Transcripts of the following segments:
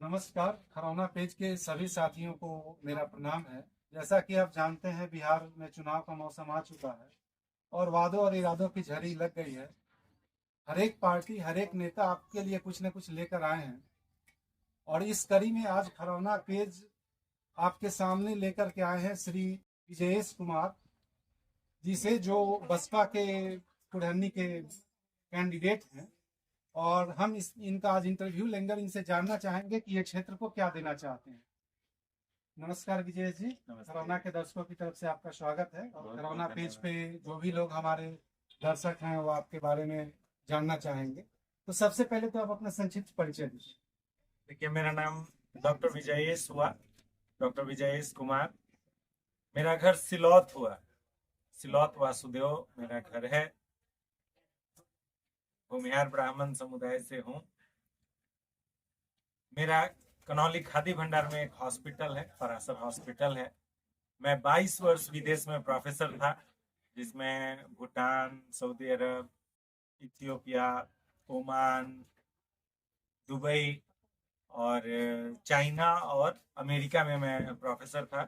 नमस्कार। खरौना पेज के सभी साथियों को मेरा प्रणाम है। जैसा कि आप जानते हैं, बिहार में चुनाव का मौसम आ चुका है और वादों और इरादों की झड़ी लग गई है। हर एक पार्टी, हर एक नेता आपके लिए कुछ न कुछ लेकर आए हैं और इस कड़ी में आज खरौना पेज आपके सामने लेकर के आए हैं श्री विजयेश कुमार, जिसे जो बसपा के कुढ़नी के कैंडिडेट हैं, और हम इनका आज इंटरव्यू लेंगे और इनसे जानना चाहेंगे कि ये क्षेत्र को क्या देना चाहते हैं। नमस्कार विजय जी। खरौना के दर्शकों की तरफ से आपका स्वागत है और खरौना पेज पे जो भी लोग हमारे दर्शक हैं वो आपके बारे में जानना चाहेंगे। तो सबसे पहले तो आप अपना संक्षिप्त परिचय दीजिए। देखिए, मेरा नाम डॉक्टर विजयेश हुआ, डॉक्टर विजयेश कुमार। मेरा घर सिलौत हुआ, सिलौत वासुदेव मेरा घर है। भूमिहार ब्राह्मण समुदाय से हूँ। मेरा कनौली खादी भंडार में एक हॉस्पिटल है, परासर हॉस्पिटल है। मैं 22 वर्ष विदेश में प्रोफेसर था, जिसमें भूटान, सऊदी अरब, इथियोपिया, ओमान, दुबई और चाइना और अमेरिका में मैं प्रोफेसर था।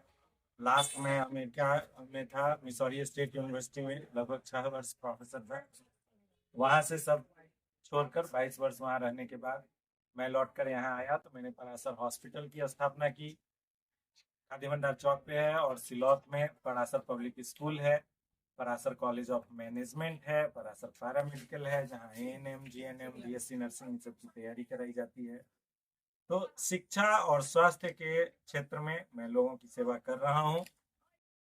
लास्ट में अमेरिका में था, मिसौरी स्टेट यूनिवर्सिटी में लगभग 6 वर्ष प्रोफेसर था। वहाँ से सब छोड़कर 22 वर्ष वहाँ रहने के बाद मैं लौटकर यहाँ आया तो मैंने परासर हॉस्पिटल की स्थापना की। खादी भंडार चौक पे है और सिलौत में परासर पब्लिक स्कूल है, परासर कॉलेज ऑफ मैनेजमेंट है, परासर पैरामेडिकल है, जहाँ ANM, GNM, BSc नर्सिंग सब की तैयारी कराई जाती है। तो शिक्षा और स्वास्थ्य के क्षेत्र में मैं लोगों की सेवा कर रहा हूँ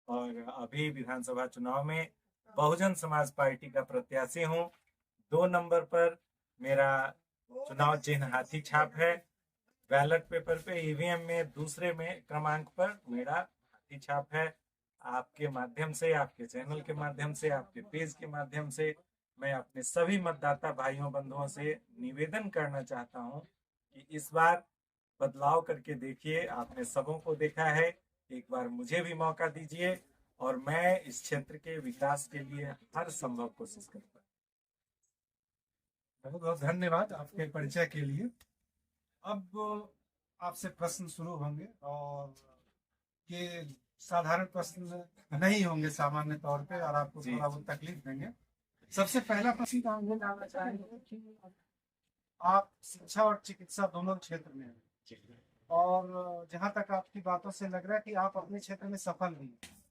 और अभी विधानसभा चुनाव में बहुजन समाज पार्टी का प्रत्याशी हूँ। 2 नंबर पर मेरा चुनाव चिन्ह हाथी छाप है। बैलेट पेपर पे EVM में दूसरे में क्रमांक पर मेरा हाथी छाप है। आपके माध्यम से, आपके चैनल के माध्यम से, आपके पेज के माध्यम से मैं अपने सभी मतदाता भाइयों बंधुओं से निवेदन करना चाहता हूं कि इस बार बदलाव करके देखिए। आपने सबों को देखा है, एक बार मुझे भी मौका दीजिए और मैं इस क्षेत्र के विकास के लिए हर संभव कोशिश करूंगा। बहुत बहुत धन्यवाद आपके परिचय के लिए। अब आपसे प्रश्न शुरू होंगे और ये साधारण प्रश्न नहीं होंगे सामान्य तौर पे, और आपको थोड़ा बहुत तकलीफ देंगे। सबसे पहला प्रश्न तो हम ये जानना चाहेंगे कि आप शिक्षा और चिकित्सा दोनों क्षेत्र में हैं और जहां तक आपकी बातों से लग रहा है कि आप अपने क्षेत्र में सफल भी हैं।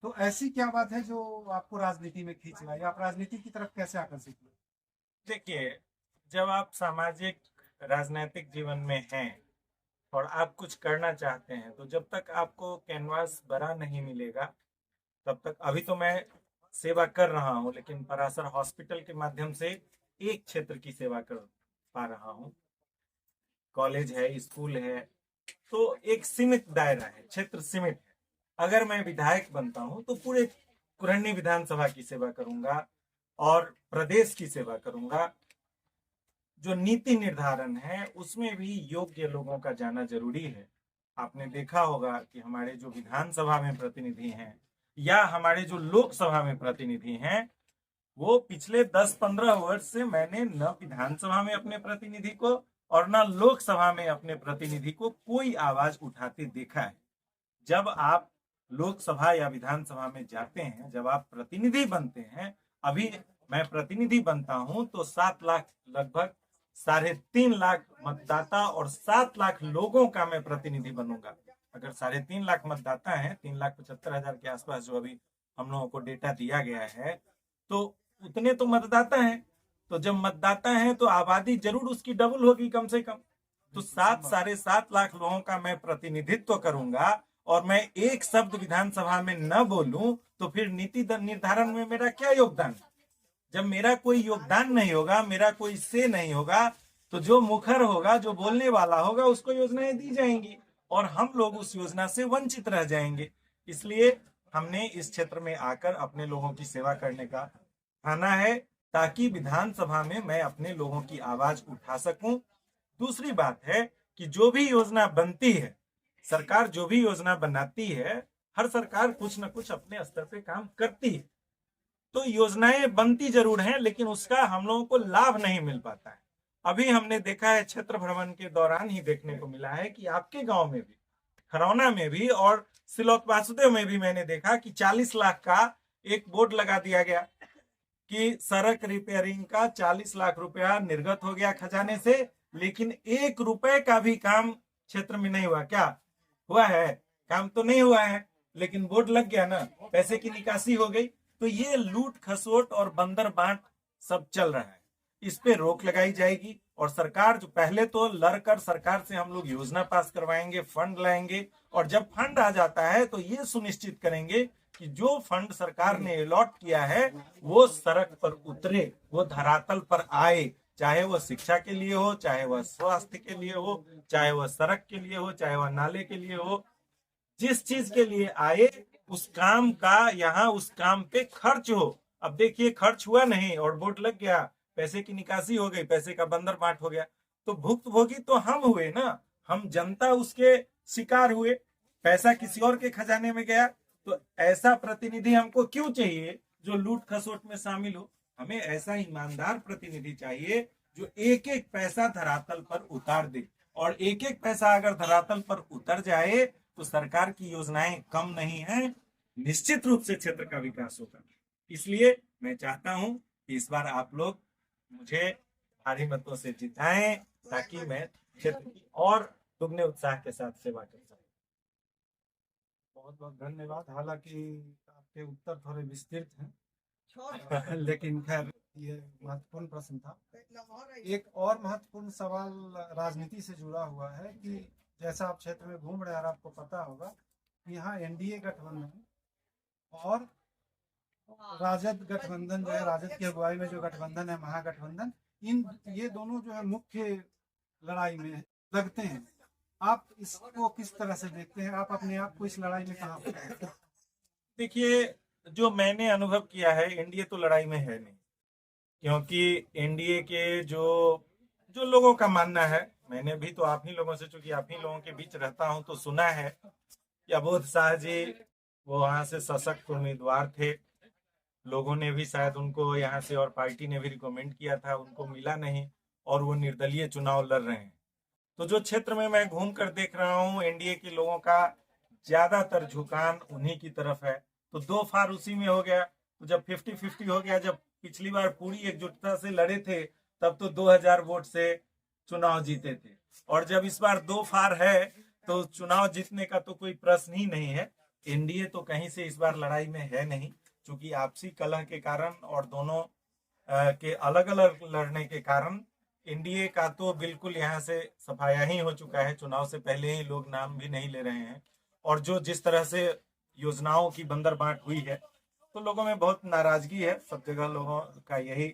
तो ऐसी क्या बात है जो आपको राजनीति में खींच रहा है, आप राजनीति की तरफ कैसे आकर्षित हुए? देखिए, जब आप सामाजिक राजनीतिक जीवन में हैं और आप कुछ करना चाहते हैं, तो जब तक आपको कैनवास बड़ा नहीं मिलेगा तब तक, अभी तो मैं सेवा कर रहा हूं लेकिन परासर हॉस्पिटल के माध्यम से एक क्षेत्र की सेवा कर पा रहा हूं। कॉलेज है, स्कूल है, तो एक सीमित दायरा है, क्षेत्र सीमित है। अगर मैं विधायक बनता हूं तो पूरे कुढ़नी विधानसभा की सेवा करूंगा और प्रदेश की सेवा करूंगा। जो नीति निर्धारण है उसमें भी योग्य लोगों का जाना जरूरी है। आपने देखा होगा कि हमारे जो विधानसभा में प्रतिनिधि हैं या हमारे जो लोकसभा में प्रतिनिधि हैं, वो पिछले 10-15 वर्ष से मैंने न विधानसभा में अपने प्रतिनिधि को और न लोकसभा में अपने प्रतिनिधि को कोई आवाज उठाते देखा है। जब आप लोकसभा या विधानसभा में जाते हैं, जब आप प्रतिनिधि बनते हैं, अभी मैं प्रतिनिधि बनता हूं तो 7 लाख, लगभग 3.5 लाख मतदाता और 7 लाख लोगों का मैं प्रतिनिधि बनूंगा। अगर 3.5 लाख मतदाता हैं, 3,75,000 के आसपास जो अभी हम लोगों को डेटा दिया गया है, तो उतने तो मतदाता हैं। तो जब मतदाता हैं तो आबादी जरूर उसकी डबल होगी कम से कम। तो 7-7.5 लाख लोगों का मैं प्रतिनिधित्व करूंगा और मैं एक शब्द विधानसभा में न बोलूं तो फिर नीति निर्धारण में मेरा क्या योगदान? जब मेरा कोई योगदान नहीं होगा, मेरा कोई से नहीं होगा, तो जो मुखर होगा, जो बोलने वाला होगा, उसको योजनाएं दी जाएंगी और हम लोग उस योजना से वंचित रह जाएंगे। इसलिए हमने इस क्षेत्र में आकर अपने लोगों की सेवा करने का ठाना है, ताकि विधानसभा में मैं अपने लोगों की आवाज उठा सकूं। दूसरी बात है कि जो भी योजना बनती है, सरकार जो भी योजना बनाती है, हर सरकार कुछ न कुछ अपने स्तर पे काम करती है। तो योजनाएं बनती जरूर हैं लेकिन उसका हम लोगों को लाभ नहीं मिल पाता है। अभी हमने देखा है क्षेत्र भ्रमण के दौरान ही देखने को मिला है कि आपके गांव में भी, खरौना में भी और सिलौत वासुदेव में भी मैंने देखा कि 40 लाख का एक बोर्ड लगा दिया गया कि सड़क रिपेयरिंग का 40 लाख रुपया निर्गत हो गया खजाने से, लेकिन 1 रुपए का भी काम क्षेत्र में नहीं हुआ। क्या हुआ है? काम तो नहीं हुआ है, लेकिन बोर्ड लग गया ना, पैसे की निकासी हो गई। तो ये लूट खसोट और बंदर बांट सब चल रहा है, इस पे रोक लगाई जाएगी। और सरकार जो पहले तो लड़कर सरकार से हम लोग योजना पास करवाएंगे, फंड लाएंगे, और जब फंड आ जाता है तो ये सुनिश्चित करेंगे कि जो फंड सरकार ने अलॉट किया है वो सड़क पर उतरे, वो धरातल पर आए, चाहे वह शिक्षा के लिए हो, चाहे वह स्वास्थ्य के लिए हो, चाहे वह सड़क के लिए हो, चाहे वह नाले के लिए हो, जिस चीज के लिए आए उस काम का यहाँ उस काम पे खर्च हो। अब देखिए खर्च हुआ नहीं और बोर्ड लग गया, पैसे की निकासी हो गई, पैसे का बंदर बांट हो गया, तो भुक्तभोगी तो हम हुए ना, हम जनता उसके शिकार हुए, पैसा किसी और के खजाने में गया। तो ऐसा प्रतिनिधि हमको क्यों चाहिए जो लूट खसोट में शामिल हो? हमें ऐसा ईमानदार प्रतिनिधि चाहिए जो एक एक पैसा धरातल पर उतार दे, और एक एक पैसा अगर धरातल पर उतर जाए तो सरकार की योजनाएं कम नहीं है, निश्चित रूप से क्षेत्र का विकास होगा। इसलिए मैं चाहता हूं कि इस बार आप लोग मुझे भारी मतों से जिताएं ताकि मैं क्षेत्र की और दुगने उत्साह के साथ सेवा कर सकूं। बहुत बहुत धन्यवाद। हालांकि आपके उत्तर थोड़े विस्तृत हैं लेकिन खैर ये महत्वपूर्ण प्रश्न था। एक और महत्वपूर्ण सवाल राजनीति से जुड़ा हुआ है कि जैसा आप क्षेत्र में घूम रहे हैं और आपको पता होगा कि यहाँ एनडीए गठबंधन और राजद गठबंधन जो है, राजद की अगुवाई में जो गठबंधन है महागठबंधन, ये दोनों जो है मुख्य लड़ाई में लगते हैं। आप इसको किस तरह से देखते हैं? आप अपने आप को इस लड़ाई में कहाँ पर? देखिए, जो मैंने अनुभव किया है, एनडीए तो लड़ाई में है नहीं, क्योंकि एनडीए के जो जो लोगों का मानना है, मैंने भी तो आप ही लोगों से, चूंकि आप ही लोगों के बीच रहता हूं, तो सुना है कि अबोध शाह जी वो वहां से सशक्त उम्मीदवार थे, लोगों ने भी शायद उनको यहाँ से और पार्टी ने भी रिकमेंड किया था, उनको मिला नहीं और वो निर्दलीय चुनाव लड़ रहे हैं। तो जो क्षेत्र में मैं घूम कर देख रहा हूँ, एनडीए के लोगों का ज्यादातर झुकान उन्हीं की तरफ है। तो 2 फार उसी में हो गया। तो जब 50-50 हो गया, जब पिछली बार पूरी एकजुटता से लड़े थे तब तो 2000 वोट से चुनाव जीते थे, और जब इस बार 2 फार है तो चुनाव जीतने का तो कोई प्रश्न ही नहीं है। एनडीए तो कहीं से इस बार लड़ाई में है नहीं, क्योंकि आपसी कलह के कारण और दोनों के अलग अलग लड़ने के कारण एनडीए का तो बिल्कुल यहाँ से सफाया ही हो चुका है। चुनाव से पहले ही लोग नाम भी नहीं ले रहे हैं, और जो जिस तरह से योजनाओं की बंदर बांट हुई है तो लोगों में बहुत नाराजगी है। सब जगह लोगों का यही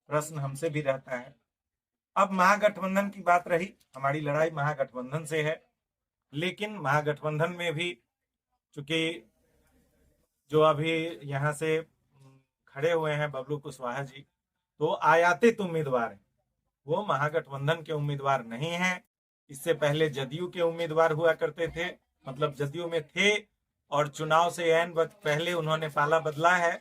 प्रश्न हमसे भी रहता है। अब महागठबंधन की बात रही, हमारी लड़ाई महागठबंधन से है, लेकिन महागठबंधन में भी चूंकि जो अभी यहाँ से खड़े हुए हैं बबलू कुशवाहा जी, तो आयातित उम्मीदवार हैं, वो महागठबंधन के उम्मीदवार नहीं हैं। इससे पहले जदयू के उम्मीदवार हुआ करते थे, मतलब जदयू में थे, और चुनाव से ऐन वक्त पहले उन्होंने पाला बदला है।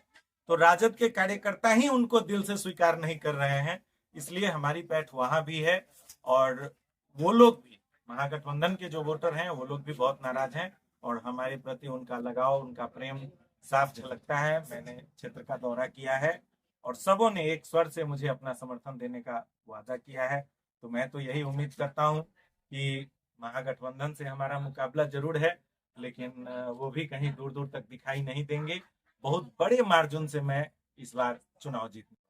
तो राजद के कार्यकर्ता ही उनको दिल से स्वीकार नहीं कर रहे हैं, इसलिए हमारी पैठ वहां भी है। और वो लोग भी, महागठबंधन के जो वोटर हैं, वो लोग भी बहुत नाराज हैं, और हमारे प्रति उनका लगाव, उनका प्रेम साफ झलकता है। मैंने क्षेत्र का दौरा किया है और सबों ने एक स्वर से मुझे अपना समर्थन देने का वादा किया है। तो मैं तो यही उम्मीद करता हूं कि महागठबंधन से हमारा मुकाबला जरूर है, लेकिन वो भी कहीं दूर दूर तक दिखाई नहीं देंगे। बहुत बड़े मार्जिन से मैं इस बार चुनाव जीतूंगा।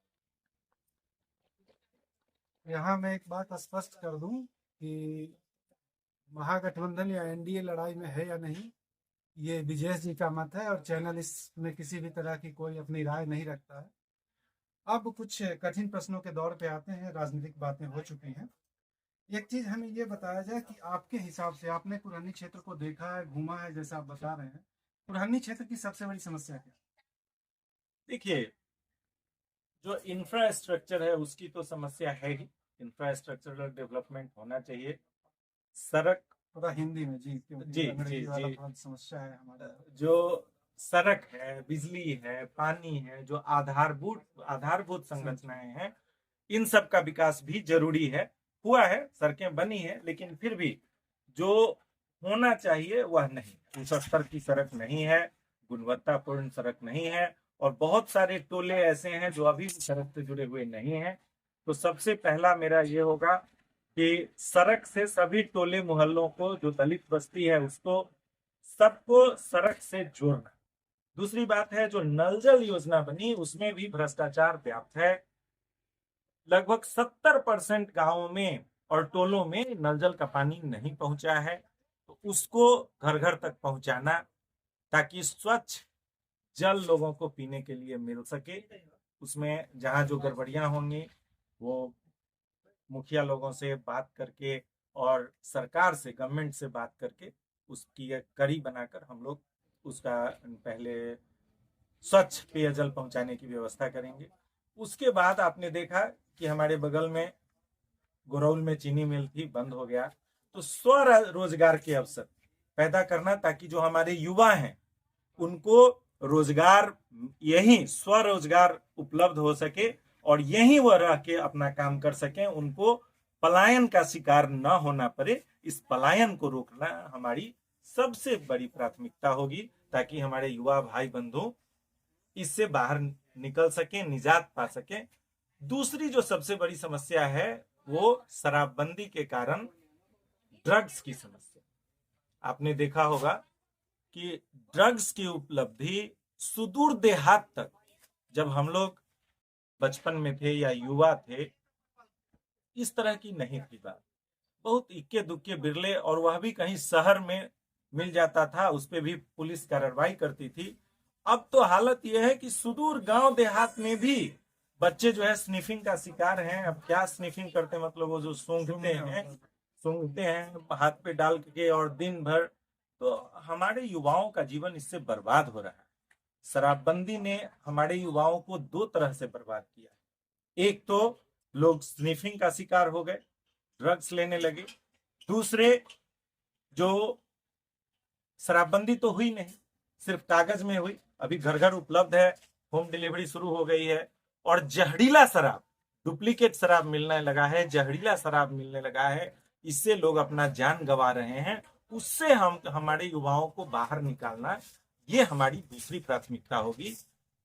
यहाँ मैं एक बात स्पष्ट कर दूं कि महागठबंधन या एनडीए लड़ाई में है या नहीं, ये विजय जी का मत है, और चैनल इसमें किसी भी तरह की कोई अपनी राय नहीं रखता है। अब कुछ कठिन प्रश्नों के दौर पे आते हैं, राजनीतिक बातें हो चुकी हैं। एक चीज हमें ये बताया जाए कि आपके हिसाब से, आपने पुरानी क्षेत्र को देखा है, घूमा है, जैसा आप बता रहे हैं, पुरानी क्षेत्र की सबसे बड़ी समस्या क्या? देखिए, जो इंफ्रास्ट्रक्चर है उसकी तो समस्या है ही, इंफ्रास्ट्रक्चरल डेवलपमेंट होना चाहिए। सड़क, थोड़ा हिंदी में जी, जी जी जी, समस्या है हमारे। जो सड़क है, बिजली है, पानी है, जो आधारभूत संरचनाएं हैं, इन सब का विकास भी जरूरी है। हुआ है, सड़कें बनी है, लेकिन फिर भी जो होना चाहिए वह नहीं। उस स्तर की सड़क नहीं है, गुणवत्तापूर्ण सड़क नहीं है, और बहुत सारे टोले ऐसे हैं जो अभी भी सड़क से जुड़े हुए नहीं हैं। तो सबसे पहला मेरा ये होगा कि सड़क से सभी टोले मोहल्लों को, जो दलित बस्ती है उसको, सबको सड़क से जोड़ना। दूसरी बात है, जो नल जल योजना बनी उसमें भी भ्रष्टाचार व्याप्त है। लगभग 70% गांवों में और टोलों में नल जल का पानी नहीं पहुंचा है। तो उसको घर घर तक पहुंचाना, ताकि स्वच्छ जल लोगों को पीने के लिए मिल सके। उसमें जहां जो गड़बड़ियां होंगी वो मुखिया लोगों से बात करके और सरकार से, गवर्नमेंट से बात करके उसकी एक कड़ी बनाकर हम लोग उसका पहले स्वच्छ पेयजल पहुंचाने की व्यवस्था करेंगे। उसके बाद आपने देखा कि हमारे बगल में गुरौल में चीनी मिल थी, बंद हो गया। तो स्वरोजगार के अवसर पैदा करना, ताकि जो हमारे युवा हैं उनको रोजगार, यही स्वरोजगार उपलब्ध हो सके और यहीं वह रह के अपना काम कर सकें, उनको पलायन का शिकार न होना पड़े। इस पलायन को रोकना हमारी सबसे बड़ी प्राथमिकता होगी, ताकि हमारे युवा भाई बंधु इससे बाहर निकल सके, निजात पा सके। दूसरी जो सबसे बड़ी समस्या है वो शराबबंदी के कारण ड्रग्स की समस्या। आपने देखा होगा कि ड्रग्स की उपलब्धि सुदूर देहात तक, जब हम लोग बचपन में थे या युवा थे, इस तरह की नहीं थी बात। बहुत इक्के दुक्के बिरले, और वह भी कहीं शहर में मिल जाता था, उस पर भी पुलिस कार्रवाई करती थी। अब तो हालत यह है कि सुदूर गांव देहात में भी बच्चे जो है स्निफिंग का शिकार हैं। अब क्या स्निफिंग करते हैं, मतलब वो जो सूंघते हैं हाथ पे डाल के, और दिन भर। तो हमारे युवाओं का जीवन इससे बर्बाद हो रहा है। शराबबंदी ने हमारे युवाओं को दो तरह से बर्बाद किया। एक तो लोग स्निफिंग का शिकार हो गए, ड्रग्स लेने लगे। दूसरे, जो शराबबंदी तो हुई नहीं, सिर्फ कागज में हुई, अभी घर घर उपलब्ध है, होम डिलीवरी शुरू हो गई है, और जहरीला शराब, डुप्लीकेट शराब मिलने लगा है, जहरीला शराब मिलने लगा है। इससे लोग अपना जान गंवा रहे हैं। उससे हम हमारे युवाओं को बाहर निकालना, ये हमारी दूसरी प्राथमिकता होगी।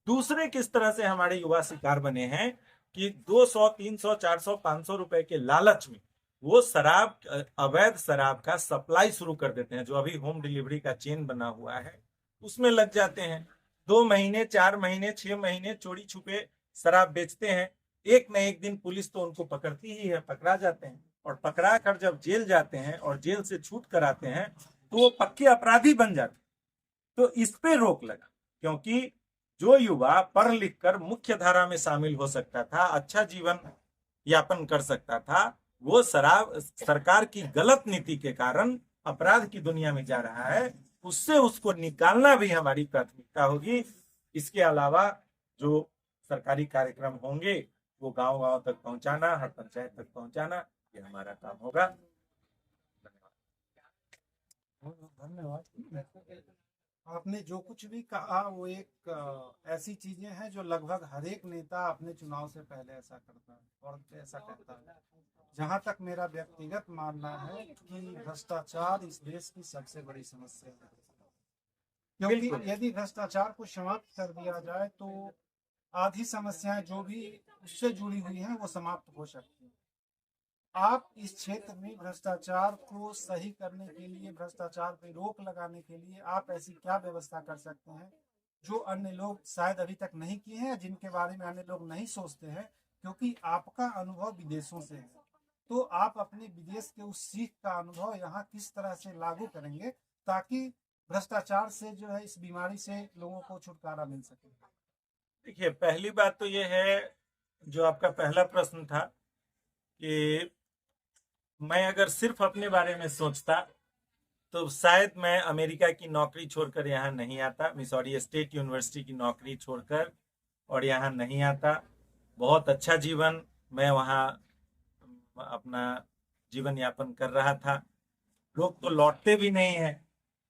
दूसरे किस तरह से हमारे युवा शिकार बने हैं कि 200, 300, 400, 500 रुपए के लालच में वो शराब, अवैध शराब का सप्लाई शुरू कर देते हैं। जो अभी होम डिलीवरी का चेन बना हुआ है उसमें लग जाते हैं। 2 महीने, 4 महीने, 6 महीने चोरी छुपे शराब बेचते हैं। एक न एक दिन पुलिस तो उनको पकड़ती ही है, पकड़ा जाते हैं, और पकड़ा कर जब जेल जाते हैं और जेल से छूट कर आते हैं तो वो पक्के अपराधी बन जाते हैं। तो इस पे रोक लगा, क्योंकि जो युवा पढ़ लिख कर मुख्य धारा में शामिल हो सकता था, अच्छा जीवन यापन कर सकता था, वो शराब, सरकार की गलत नीति के कारण अपराध की दुनिया में जा रहा है। उससे उसको निकालना भी हमारी प्राथमिकता होगी। इसके अलावा जो सरकारी कार्यक्रम होंगे वो गांव गांव तक पहुंचाना, हर पंचायत तक पहुंचाना, ये हमारा काम होगा। धन्यवाद। आपने जो कुछ भी कहा वो एक ऐसी चीजें हैं जो लगभग हर एक नेता अपने चुनाव से पहले ऐसा करता है और ऐसा कहता है। जहां तक मेरा व्यक्तिगत मानना है कि भ्रष्टाचार इस देश की सबसे बड़ी समस्या है, क्योंकि यदि भ्रष्टाचार को समाप्त कर दिया जाए तो आधी समस्याएं जो भी उससे जुड़ी हुई हैं वो समाप्त हो सकती हैं। आप इस क्षेत्र में भ्रष्टाचार को सही करने के लिए, भ्रष्टाचार पे रोक लगाने के लिए आप ऐसी क्या व्यवस्था कर सकते हैं जो अन्य लोग शायद अभी तक नहीं किए हैं, जिनके बारे में अन्य लोग नहीं सोचते हैं, क्योंकि आपका अनुभव विदेशों से है। तो आप अपने विदेश के उस सीख का अनुभव यहाँ किस तरह से लागू करेंगे ताकि भ्रष्टाचार से जो है, इस बीमारी से लोगों को छुटकारा मिल सके? देखिए, पहली बात तो ये है, जो आपका पहला प्रश्न था कि मैं अगर सिर्फ अपने बारे में सोचता तो शायद मैं अमेरिका की नौकरी छोड़कर यहाँ नहीं आता, मिसौरी स्टेट यूनिवर्सिटी की नौकरी छोड़कर, और यहाँ नहीं आता। बहुत अच्छा जीवन मैं वहाँ अपना जीवन यापन कर रहा था। लोग तो लौटते भी नहीं है,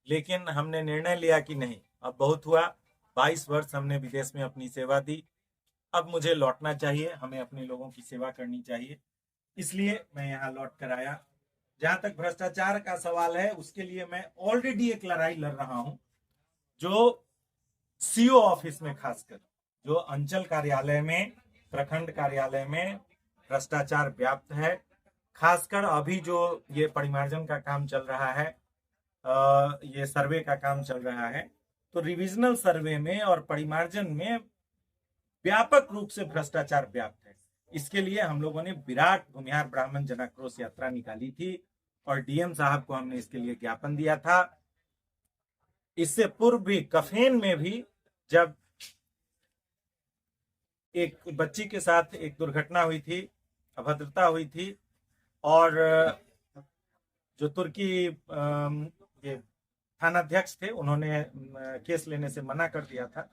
लेकिन हमने निर्णय लिया कि नहीं, अब बहुत हुआ। 22 वर्ष हमने विदेश में अपनी सेवा दी, अब मुझे लौटना चाहिए, हमें अपने लोगों की सेवा करनी चाहिए, इसलिए मैं यहाँ लौट कर आया। जहां तक भ्रष्टाचार का सवाल है, उसके लिए मैं ऑलरेडी एक लड़ाई लड़ रहा हूं, जो सीओ ऑफिस में, खासकर जो अंचल कार्यालय में, प्रखंड कार्यालय में भ्रष्टाचार व्याप्त है। खासकर अभी जो ये परिमार्जन का काम चल रहा है, ये सर्वे का काम चल रहा है, तो रिविजनल सर्वे में और परिमार्जन में व्यापक रूप से भ्रष्टाचार व्याप्त है। इसके लिए हम लोगों ने विराट भूमिहार ब्राह्मण जनाक्रोश यात्रा निकाली थी और डीएम साहब को हमने इसके लिए ज्ञापन दिया था। इससे पूर्व भी कफेन में भी जब एक बच्ची के साथ एक दुर्घटना हुई थी, अभद्रता हुई थी, और जो तुर्की ये थानाध्यक्ष थे, उन्होंने केस लेने से मना कर दिया था।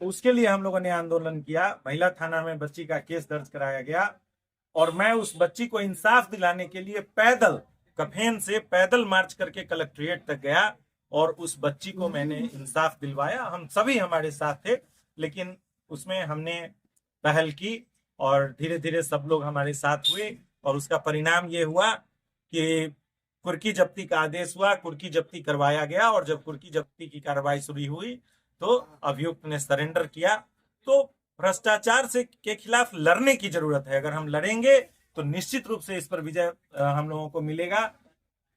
उसके लिए हम लोगों ने आंदोलन किया, महिला थाना में बच्ची का केस दर्ज कराया गया, और मैं उस बच्ची को इंसाफ दिलाने के लिए पैदल कफेन से पैदल मार्च करके कलेक्ट्रेट तक गया और उस बच्ची को मैंने इंसाफ दिलवाया। हम सभी हमारे साथ थे, लेकिन उसमें हमने पहल की और धीरे धीरे सब लोग हमारे साथ हुए, और उसका परिणाम ये हुआ कि कुर्की जब्ती का आदेश हुआ, कुर्की जब्ती करवाया गया, और जब कुर्की जब्ती की कार्रवाई शुरू हुई तो अभियुक्त ने सरेंडर किया। तो भ्रष्टाचार से के खिलाफ लड़ने की जरूरत है। अगर हम लड़ेंगे तो निश्चित रूप से इस पर विजय हम लोगों को मिलेगा।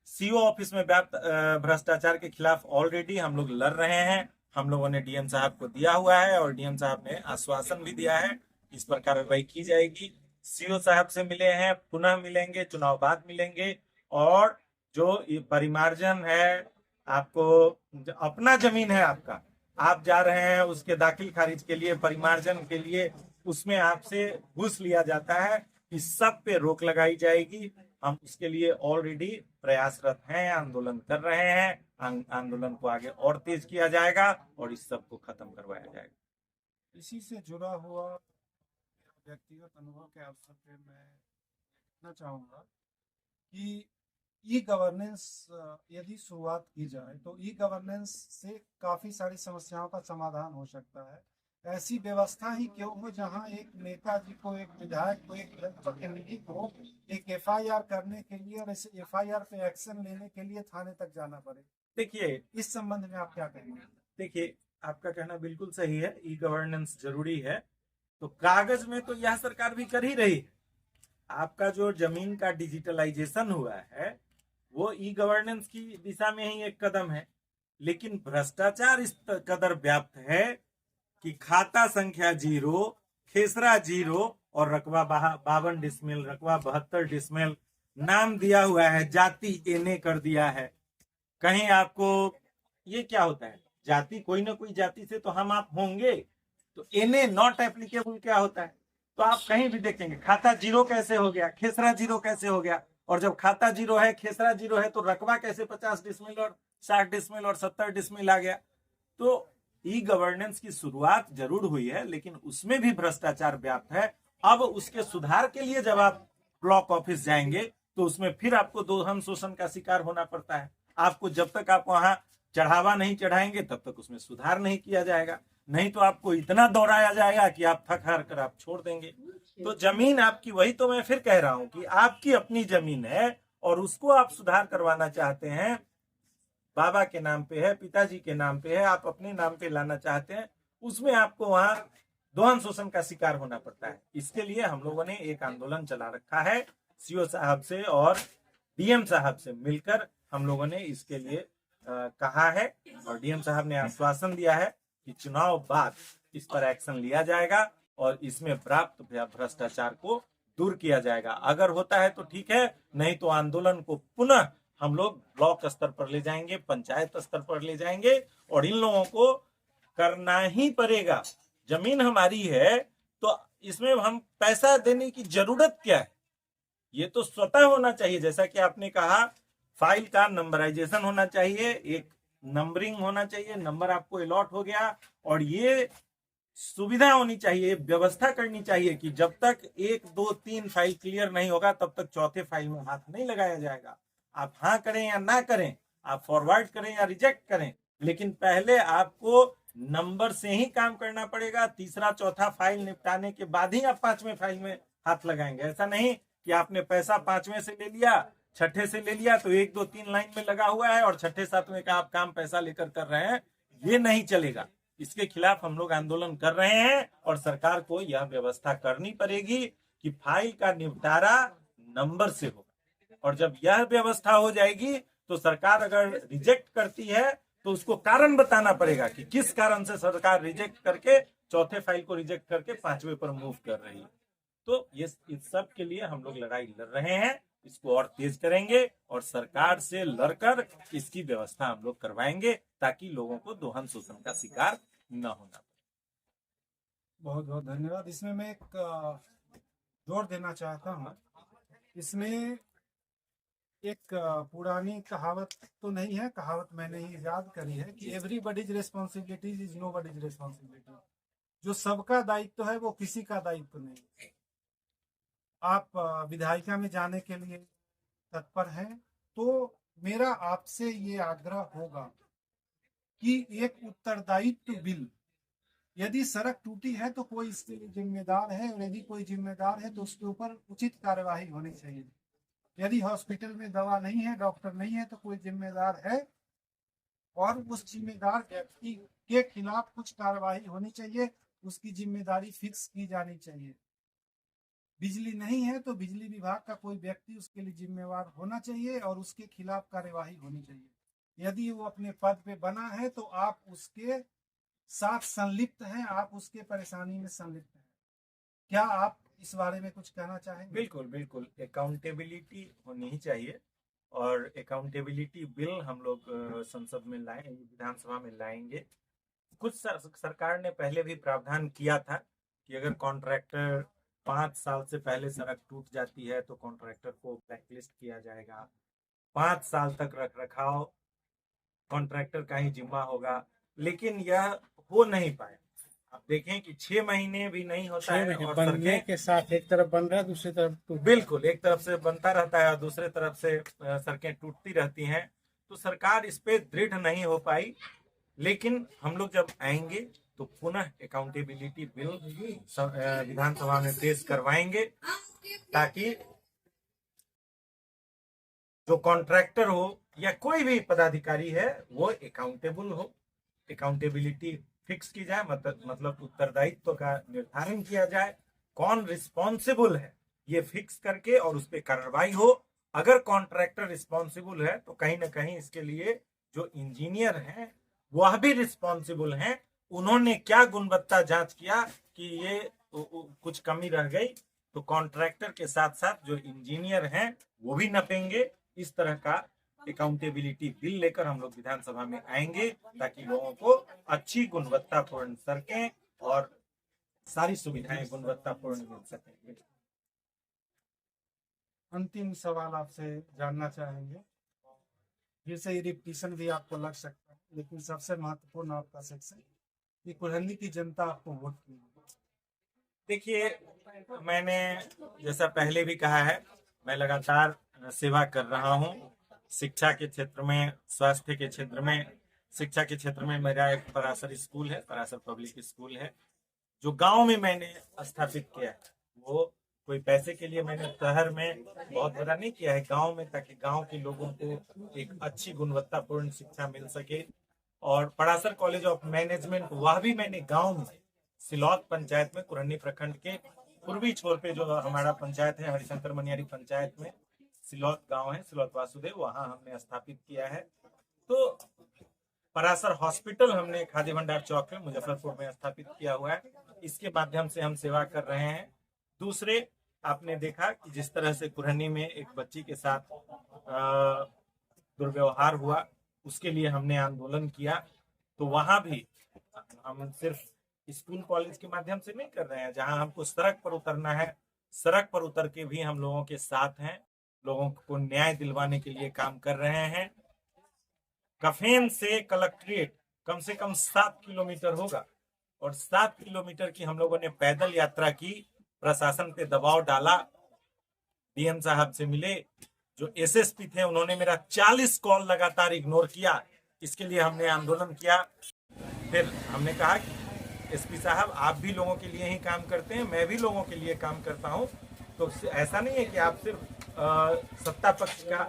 सीओ ऑफिस में व्याप्त भ्रष्टाचार के खिलाफ ऑलरेडी हम लोग लड़ रहे हैं। हम लोगों ने डीएम साहब को दिया हुआ है और डीएम साहब ने आश्वासन भी दिया है, इस पर कार्रवाई की जाएगी। सीओ साहब से मिले हैं, पुनः मिलेंगे, चुनाव बाद मिलेंगे। और जो परिमार्जन है, आपको अपना जमीन है, आपका, आप जा रहे हैं उसके दाखिल खारिज के लिए, परिमार्जन के लिए, उसमें आपसे घूस लिया जाता है, इस सब पे रोक लगाई जाएगी। हम इसके लिए ऑलरेडी प्रयासरत हैं, आंदोलन कर रहे हैं। आंदोलन को आगे और तेज किया जाएगा और इस सब को खत्म करवाया जाएगा। इसी से जुड़ा हुआ व्यक्तिगत अनुभव के अवसर पे मैं कहना चाहूँगा कि ई गवर्नेंस यदि शुरुआत की जाए तो ई गवर्नेंस से काफ़ी सारी समस्याओं का समाधान हो सकता है। ऐसी व्यवस्था ही क्यों हो जहां एक नेताजी को, एक विधायक को, एक प्रतिनिधि को एक एफआईआर करने के लिए और इस एफआईआर पे एक्शन लेने के लिए थाने तक जाना पड़े। देखिए, इस संबंध में आप क्या कहेंगे? देखिए, आपका कहना बिल्कुल सही है, ई गवर्नेंस जरूरी है। तो कागज में तो यह सरकार भी कर ही रही है। आपका जो जमीन का डिजिटलाइजेशन हुआ है वो ई गवर्नेंस की दिशा में ही एक कदम है, लेकिन भ्रष्टाचार इस कदर व्याप्त है कि खाता संख्या 0, खेसरा 0 और रकबा 52 डिसमिल, रकबा 72 डिसमिल, नाम दिया हुआ है, जाति एने कर दिया है। कहीं आपको ये क्या होता है, जाति कोई ना कोई जाति से तो हम आप होंगे, तो एने नॉट एप्लीकेबल क्या होता है? तो आप कहीं भी देखेंगे खाता 0 कैसे हो गया, खेसरा 0 कैसे हो गया, और जब खाता 0 है, खेसरा 0 है, तो रकबा कैसे 50 डिसमिल और 60 डिसमिल और 70 डिसमिल आ गया? तो ई गवर्नेंस की शुरुआत जरूर हुई है, लेकिन उसमें भी भ्रष्टाचार व्याप्त है। अब उसके सुधार के लिए जब आप ब्लॉक ऑफिस जाएंगे तो उसमें फिर आपको दोहन शोषण का शिकार होना पड़ता है। आपको जब तक आप वहां चढ़ावा नहीं चढ़ाएंगे तब तक उसमें सुधार नहीं किया जाएगा, नहीं तो आपको इतना दौड़ाया जाएगा कि आप थक हार कर आप छोड़ देंगे। तो जमीन आपकी, वही तो मैं फिर कह रहा हूं कि आपकी अपनी जमीन है और उसको आप सुधार करवाना चाहते हैं, बाबा के नाम पे है, पिताजी के नाम पे है, आप अपने नाम पे लाना चाहते हैं, उसमें आपको वहां दोहन शोषण का शिकार होना पड़ता है। इसके लिए हम लोगों ने एक आंदोलन चला रखा है, सीओ साहब से और डीएम साहब से मिलकर हम लोगों ने इसके लिए कहा है, और डीएम साहब ने आश्वासन दिया है कि चुनाव बाद इस पर एक्शन लिया जाएगा और इसमें प्राप्त भ्रष्टाचार को दूर किया जाएगा। अगर होता है तो ठीक है, नहीं तो आंदोलन को पुनः हम लोग ब्लॉक स्तर पर ले जाएंगे, पंचायत स्तर पर ले जाएंगे, और इन लोगों को करना ही पड़ेगा। जमीन हमारी है तो इसमें हम पैसा देने की जरूरत क्या है? ये तो स्वतः होना चाहिए। जैसा कि आपने कहा, फाइल का नंबराइजेशन होना चाहिए, एक नंबरिंग होना चाहिए, नंबर आपको अलॉट हो गया, और ये सुविधा होनी चाहिए, व्यवस्था करनी चाहिए कि जब तक 1, 2, 3 फाइल क्लियर नहीं होगा तब तक चौथे फाइल में हाथ नहीं लगाया जाएगा। आप हाँ करें या ना करें, आप फॉरवर्ड करें या रिजेक्ट करें, लेकिन पहले आपको नंबर से ही काम करना पड़ेगा। तीसरा चौथा फाइल निपटाने के बाद ही आप पांचवें फाइल में हाथ लगाएंगे। ऐसा नहीं कि आपने पैसा पांचवें से ले लिया, छठे से ले लिया तो 1 2 3 लाइन में लगा हुआ है और छठे सातवें का आप काम पैसा लेकर कर रहे हैं, ये नहीं चलेगा। इसके खिलाफ हम लोग आंदोलन कर रहे हैं और सरकार को यह व्यवस्था करनी पड़ेगी कि फाइल का निपटारा नंबर से होगा। और जब यह व्यवस्था हो जाएगी तो सरकार अगर रिजेक्ट करती है तो उसको कारण बताना पड़ेगा कि किस कारण से सरकार रिजेक्ट करके चौथे फाइल को रिजेक्ट करके पांचवें पर मूव कर रही है। तो ये इस सब के लिए हम लोग लड़ाई लड़ रहे हैं, इसको और तेज करेंगे और सरकार से लड़कर इसकी व्यवस्था हम लोग करवाएंगे ताकि लोगों को दोहन शोषण का शिकार न होना। बहुत बहुत धन्यवाद। इसमें मैं एक जोर देना चाहता हूँ। इसमें एक पुरानी कहावत तो नहीं है, कहावत मैंने ही याद करी है कि एवरीबॉडीज रिस्पॉन्सिबिलिटी इज नोबॉडीज रिस्पॉन्सिबिलिटी। जो सबका दायित्व है वो किसी का दायित्व नहीं। आप विधायिका में जाने के लिए तत्पर हैं तो मेरा आपसे ये आग्रह होगा कि एक उत्तरदायित्व बिल, यदि सड़क टूटी है तो कोई इसके लिए जिम्मेदार है और यदि कोई जिम्मेदार है तो उसके ऊपर उचित कार्यवाही होनी चाहिए। यदि हॉस्पिटल में दवा नहीं है, डॉक्टर नहीं है तो कोई जिम्मेदार है और उस जिम्मेदार व्यक्ति के खिलाफ कुछ कार्यवाही होनी चाहिए, उसकी जिम्मेदारी फिक्स की जानी चाहिए। बिजली नहीं है तो बिजली विभाग का कोई व्यक्ति उसके लिए जिम्मेवार होना चाहिए और उसके खिलाफ कार्यवाही होनी चाहिए। यदि वो अपने पद पे बना है तो आप उसके साथ संलिप्त हैं, आप उसके परेशानी में संलिप्त हैं। क्या आप इस बारे में कुछ कहना चाहेंगे? बिल्कुल बिल्कुल, अकाउंटेबिलिटी होनी ही चाहिए और अकाउंटेबिलिटी बिल हम लोग संसद में लाएंगे, विधानसभा में लाएंगे। कुछ सरकार ने पहले भी प्रावधान किया था कि अगर कॉन्ट्रैक्टर 5 साल से पहले सड़क टूट जाती है तो कॉन्ट्रैक्टर को ब्लैकलिस्ट किया जाएगा। 5 साल तक रख रखाव कॉन्ट्रैक्टर का ही जिम्मा होगा, लेकिन यह हो नहीं पाया। आप देखें कि 6 महीने भी नहीं होता है और बनने के साथ एक तरफ बन रहा है, दूसरी तरफ बिल्कुल एक तरफ से बनता रहता है और दूसरे तरफ से सड़कें टूटती रहती हैं। तो सरकार इस पे दृढ़ नहीं हो पाई, लेकिन हम लोग जब आएंगे तो पुनः अकाउंटेबिलिटी बिल विधानसभा में पेश करवाएंगे ताकि जो कॉन्ट्रैक्टर हो या कोई भी पदाधिकारी है वो अकाउंटेबल हो, अकाउंटेबिलिटी फिक्स की जाए, मतलब उत्तरदायित्व का निर्धारण किया जाए, कौन रिस्पॉन्सिबल है ये फिक्स करके और उस पर कार्रवाई हो। अगर कॉन्ट्रैक्टर रिस्पॉन्सिबल है तो कहीं ना कहीं इसके लिए जो इंजीनियर हैं वह भी रिस्पॉन्सिबल हैं। उन्होंने क्या गुणवत्ता जांच किया कि ये कुछ कमी रह गई तो कॉन्ट्रैक्टर के साथ साथ जो इंजीनियर हैं वो भी नपेंगे। इस तरह का अकाउंटेबिलिटी बिल लेकर हम लोग विधानसभा में आएंगे ताकि लोगों को अच्छी गुणवत्तापूर्ण सड़कें और सारी सुविधाएं गुणवत्तापूर्ण मिल सकें। अंतिम सवाल आपसे जानना चाहेंगे, फिर से रिपीटिशन भी आपको लग सकता है, लेकिन सबसे महत्वपूर्ण आपका सेक्शन कि कुल्हनी की जनता आपको वोट की। देखिए, मैंने जैसा पहले भी कहा है, मैं लगातार सेवा कर रहा हूं। शिक्षा के क्षेत्र में, स्वास्थ्य के क्षेत्र में, शिक्षा के क्षेत्र में मेरा एक परासर स्कूल है, परासर पब्लिक स्कूल है जो गांव में मैंने स्थापित किया है। वो कोई पैसे के लिए मैंने शहर में बहुत बड़ा नहीं किया है, गांव में, ताकि गांव के लोगों को एक अच्छी गुणवत्तापूर्ण शिक्षा मिल सके। और परासर कॉलेज ऑफ मैनेजमेंट वह भी मैंने गांव में, सिलौत पंचायत में, कुरहनी प्रखंड के पूर्वी छोर पे जो हमारा पंचायत है, हरिशंकर मनियारी पंचायत में सिलौत गांव है, सिलौत वासुदेव, वहां हमने स्थापित किया है। तो परासर हॉस्पिटल हमने खादी भंडार चौक में मुजफ्फरपुर में स्थापित किया हुआ है। इसके माध्यम से हम सेवा कर रहे हैं। दूसरे, आपने देखा कि जिस तरह से कुरहनी में एक बच्ची के साथ दुर्व्यवहार हुआ, उसके लिए हमने आंदोलन किया। तो वहां भी हम सिर्फ स्कूल कॉलेज के माध्यम से नहीं कर रहे हैं, जहां हमको सड़क पर उतरना है, सड़क पर उतर के भी हम लोगों के साथ हैं, लोगों को न्याय दिलवाने के लिए काम कर रहे हैं। कफेन से कलेक्ट्रेट कम से कम 7 किलोमीटर होगा और 7 किलोमीटर की हम लोगों ने पैदल यात्रा की, प्रशासन पे दबाव डाला, डीएम साहब से मिले, जो एसएसपी थे उन्होंने मेरा 40 कॉल लगातार इग्नोर किया। इसके लिए हमने आंदोलन किया। फिर हमने कहा कि एसपी साहब आप भी लोगों के लिए ही काम करते हैं, मैं भी लोगों के लिए काम करता हूं, तो ऐसा नहीं है कि आप सिर्फ सत्ता पक्ष का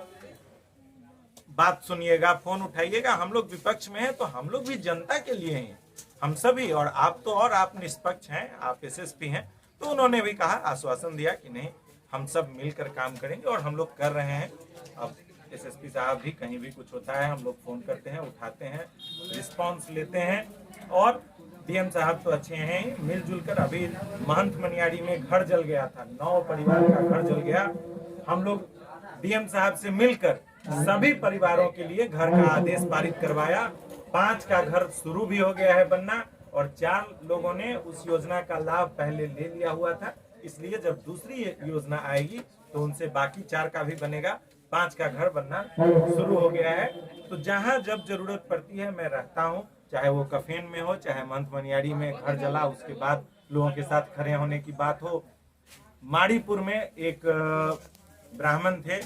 बात सुनिएगा, फोन उठाइएगा। हम लोग विपक्ष में हैं तो हम लोग भी जनता के लिए हैं, हम सभी। और आप तो और आप निष्पक्ष हैं, आप एसएसपी हैं। तो उन्होंने भी कहा, आश्वासन दिया कि नहीं हम सब मिलकर काम करेंगे, और हम लोग कर रहे हैं। अब एसएसपी साहब भी कहीं भी कुछ होता है हम लोग फोन करते हैं, उठाते हैं, रिस्पांस लेते हैं। और डीएम साहब तो अच्छे हैं, मिलजुल कर। अभी महंत मनियारी में घर जल गया था, 9 परिवार का घर जल गया। हम लोग डीएम साहब से मिलकर सभी परिवारों के लिए घर का आदेश पारित करवाया। 5 का घर शुरू भी हो गया है बनना, और 4 लोगों ने उस योजना का लाभ पहले ले लिया हुआ था। इसलिए जब दूसरी योजना आएगी तो उनसे बाकी 4 का भी बनेगा। 5 का घर बनना शुरू हो गया है। तो जहां जब जरूरत पड़ती है मैं रहता हूं, चाहे वो कफेन में हो, चाहे महंत मनियारी में घर जला उसके बाद लोगों के साथ खड़े होने की बात हो। माड़ीपुर में एक ब्राह्मण थे,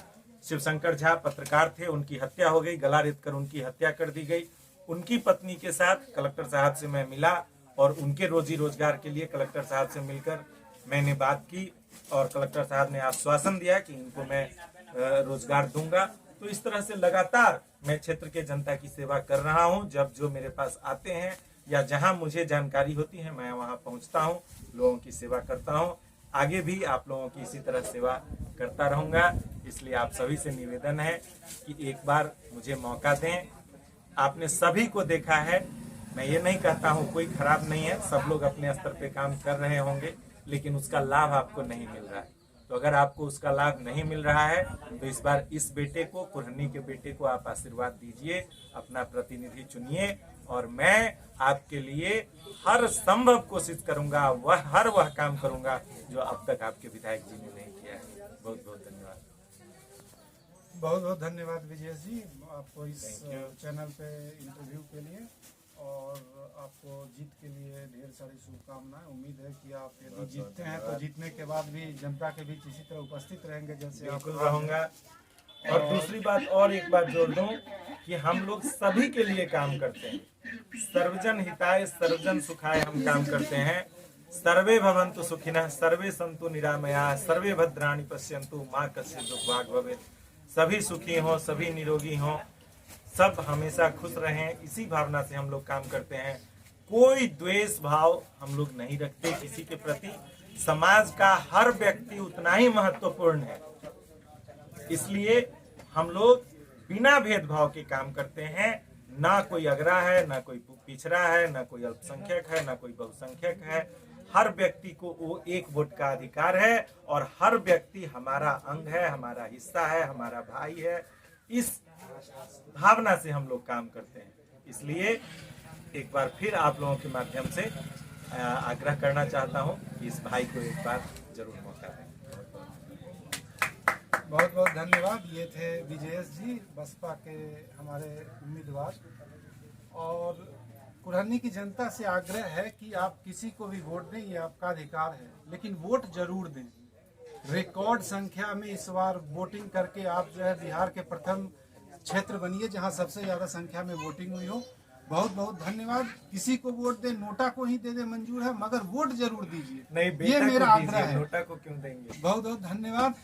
शिवशंकर झा, पत्रकार थे, उनकी हत्या हो गई, गला रेत कर उनकी हत्या कर दी गई। उनकी पत्नी के साथ कलेक्टर साहब से मैं मिला, और उनके रोजी रोजगार के लिए कलेक्टर साहब से मिलकर मैंने बात की, और कलेक्टर साहब ने आश्वासन दिया कि इनको मैं रोजगार दूंगा। तो इस तरह से लगातार मैं क्षेत्र के जनता की सेवा कर रहा हूं। जब जो मेरे पास आते हैं या जहां मुझे जानकारी होती है मैं वहां पहुंचता हूं, लोगों की सेवा करता हूं। आगे भी आप लोगों की इसी तरह सेवा करता रहूंगा। इसलिए आप सभी से निवेदन है कि एक बार मुझे मौका दें। आपने सभी को देखा है, मैं ये नहीं कहता हूं कोई खराब नहीं है, सब लोग अपने स्तर पे काम कर रहे होंगे, लेकिन उसका लाभ आपको नहीं मिल रहा है। तो अगर आपको उसका लाभ नहीं मिल रहा है तो इस बार इस बेटे को, कुरहनी के बेटे को आप आशीर्वाद दीजिए, अपना प्रतिनिधि चुनिए, और मैं आपके लिए हर संभव कोशिश करूंगा, वह काम करूंगा जो अब तक आपके विधायक जी ने नहीं किया है। बहुत बहुत धन्यवाद। बहुत बहुत धन्यवाद विजय जी, आपको इस चैनल पे इंटरव्यू के लिए, और आपको जीत के लिए ढेर सारी शुभकामनाएं। उम्मीद है कि आप यदि जीतते हैं तो जीतने के बाद भी जनता के बीच इसी तरह उपस्थित रहेंगे जैसे आप। बिल्कुल रहूंगा। और दूसरी बात, और एक बात जोड़ दूं कि हम लोग सभी के लिए काम करते हैं, सर्वजन हिताय सर्वजन सुखाय हम काम करते हैं। सर्वे भवन्तु सुखिनः, सर्वे सन्तु निरामयाः, सर्वे भद्राणि पश्यन्तु मां कश्चित् दुःख भाग् भवेत्। सभी सुखी हों, सभी निरोगी हों, सब हमेशा खुश रहें, इसी भावना से हम लोग काम करते हैं। कोई द्वेष भाव हम लोग नहीं रखते किसी के प्रति। समाज का हर व्यक्ति उतना ही महत्वपूर्ण है, इसलिए हम लोग बिना भेदभाव के काम करते हैं। ना कोई अगरा है, ना कोई पिछड़ा है, ना कोई अल्पसंख्यक है, ना कोई बहुसंख्यक है। हर व्यक्ति को वो एक वोट का अधिकार है, और हर व्यक्ति हमारा अंग है, हमारा हिस्सा है, हमारा भाई है। इस भावना से हम लोग काम करते हैं। इसलिए एक बार फिर आप लोगों के माध्यम से आग्रह करना चाहता हूं कि इस भाई को एक बार जरूर मौका दें। बहुत बहुत धन्यवाद। ये थे विजयेश जी, बसपा के हमारे उम्मीदवार। और कुरहनी की जनता से आग्रह है कि आप किसी को भी वोट दें, ये आपका अधिकार है, लेकिन वोट जरूर दें। रिकॉर्ड संख्या में इस बार वोटिंग करके आप जो है बिहार के प्रथम क्षेत्र बनिए जहां सबसे ज्यादा संख्या में वोटिंग हुई हो। बहुत बहुत धन्यवाद। किसी को वोट दे, नोटा को ही दे दे मंजूर है, मगर वोट जरूर दीजिए। नहीं, ये मेरा आग्रह है। नोटा को क्यों देंगे? बहुत बहुत धन्यवाद।